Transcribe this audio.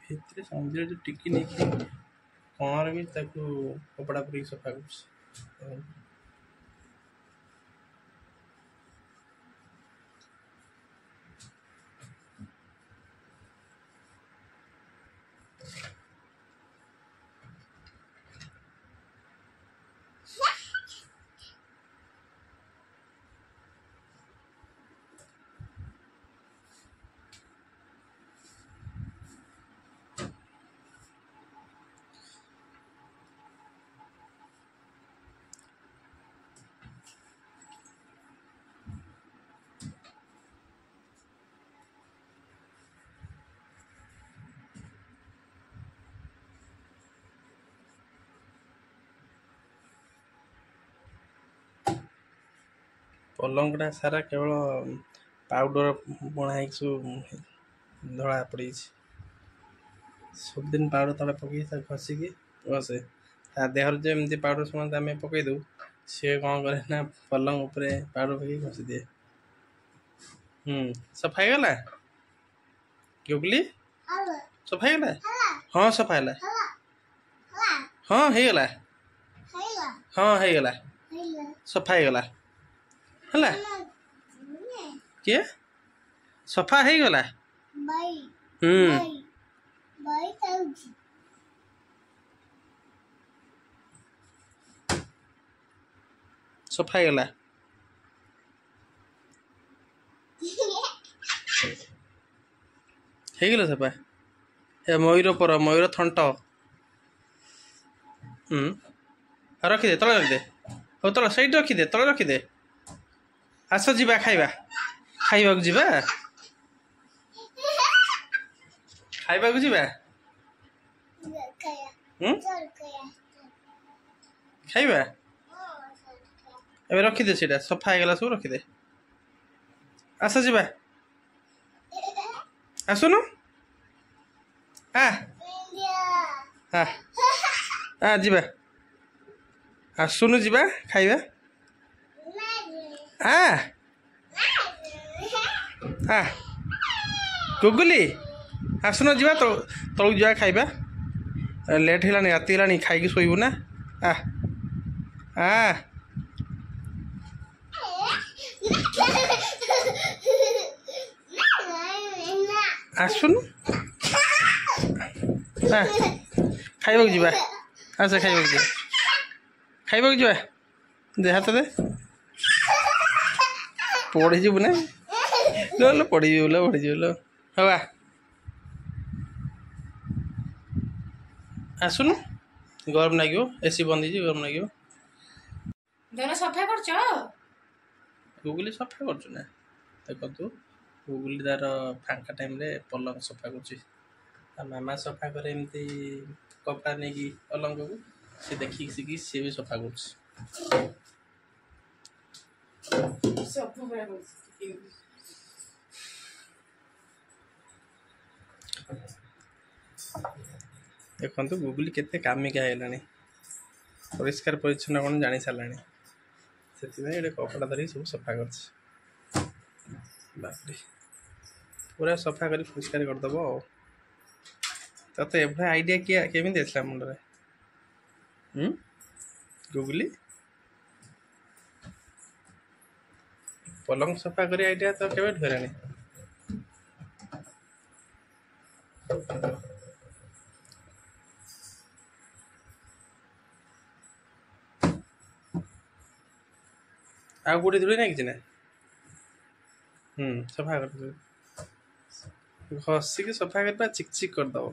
ଭିତରେ ସମୁଦ୍ର ଯୋଉ ଟିକି ନେଇକି କଣରେ ବି ତାକୁ କପଡ଼ା ପୁରେଇକି ସଫା କରୁଛି। ପଲଙ୍କଟା ସାରା କେବଳ ପାଉଡ଼ର ବଣା ହେଇକି ସବୁ ଧଳା ପଡ଼ିଯାଇଛି। ସବୁଦିନ ପାଉଡ଼ର ତଳେ ପକେଇକି ତାକୁ ଘଷିକି ବସେ। ତା ଦେହରେ ଯେମିତି ପାଉଡ଼ର ସମସ୍ତେ ଆମେ ପକେଇ ଦଉ, ସିଏ କ'ଣ କରେ ନା ପଲଙ୍କ ଉପରେ ପାଉଡ଼ର ପକେଇକି ଘଷି ଦିଏ। ସଫା ହେଇଗଲା ଗୁଗୁଲି? ସଫା ହେଇଗଲା? ହଁ ସଫା ହେଲା। ହଁ ହେଇଗଲା। ହଁ ହେଇଗଲା, ସଫା ହେଇଗଲା ହେଲା। କିଏ ସଫା ହେଇଗଲା? ସଫା ହେଇଗଲା। ହେଇଗଲା ସଫା। ଏ ମୟୂର ଥଣ୍ଟ। ରଖିଦେ, ତଳେ ରଖିଦେ। ହଉ ତଳେ ସେଇଠି ରଖିଦେ, ତଳେ ରଖିଦେ। ଆସ ଯିବା ଖାଇବାକୁ ଯିବା। ଖାଇବାକୁ ଯିବା। ଖାଇବା ଏବେ ରଖିଦେ, ସେଇଟା ସଫା ହେଇଗଲା ସବୁ ରଖିଦେ। ଆସ ଯିବା, ଆସୁନୁ। ଯିବା, ଆସୁନୁ ଯିବା ଖାଇବା। ଗୁଗୁଲି ଆସୁନ ଯିବା, ତଳକୁ ଯିବା ଖାଇବା। ଲେଟ୍ ହେଲାଣି, ରାତି ହେଲାଣି, ଖାଇକି ଶୋଇବୁ ନା। ଆସୁନୁ ଖାଇବାକୁ ଯିବା। ଆସ ଖାଇବାକୁ ଯିବା। ଦେ ହାତ ଦେ। ପଡ଼ିଯିବୁ ନା, ପଡ଼ିଯିବୁ। ହଉ ଆସୁନୁ, ଗରମ ଲାଗିବ, ଏସି ବନ୍ଦ ହେଇଛି, ଗରମ ଲାଗିବ। ସଫା କରୁଛ? ଗୁଗୁଲି ସଫା କରୁଛୁ ନା? ଦେଖନ୍ତୁ ଗୁଗୁଲି ତାର ଫାଙ୍କା ଟାଇମ୍ରେ ପଲଙ୍କ ସଫା କରୁଛି। ତା ମାମା ସଫା କରେ ଏମିତି କପଡ଼ା ନେଇକି ପଲଙ୍କକୁ, ସେ ଦେଖିକି ଶିଖି ସିଏ ବି ସଫା କରୁଛି। ଦେଖନ୍ତୁ ଗୁଗୁଲି କେତେ କାମିକା ହେଇଗଲାଣି, ପରିଷ୍କାର ପରିଚ୍ଛନ୍ନ କ'ଣ ଜାଣି ସାରିଲାଣି। ସେଥିପାଇଁ ଗୋଟେ କପଡ଼ା ଧରିକି ସବୁ ସଫା କରୁଛି। ବାପରେ, ପୁରା ସଫା କରି ପରିଷ୍କାର କରିଦେବ ଆଉ। ତତେ ଏଭଳିଆ ଆଇଡ଼ିଆ କେମିତି ଆସିଲା ମୁଣ୍ଡରେ ଗୁଗୁଲି? ପଲଙ୍କ ସଫା କରି ଆଇଡ଼ିଆ ତ କେବେଠୁ ହେଲାଣି? ଆଉ କୋଉଠି ଧୂଳି ନାଗିଛି ନା? ସଫା କରିଦେବୁ, ଘଷିକି ସଫା କରିବା, ଚିକ୍ ଚିକ୍ କରିଦେବ।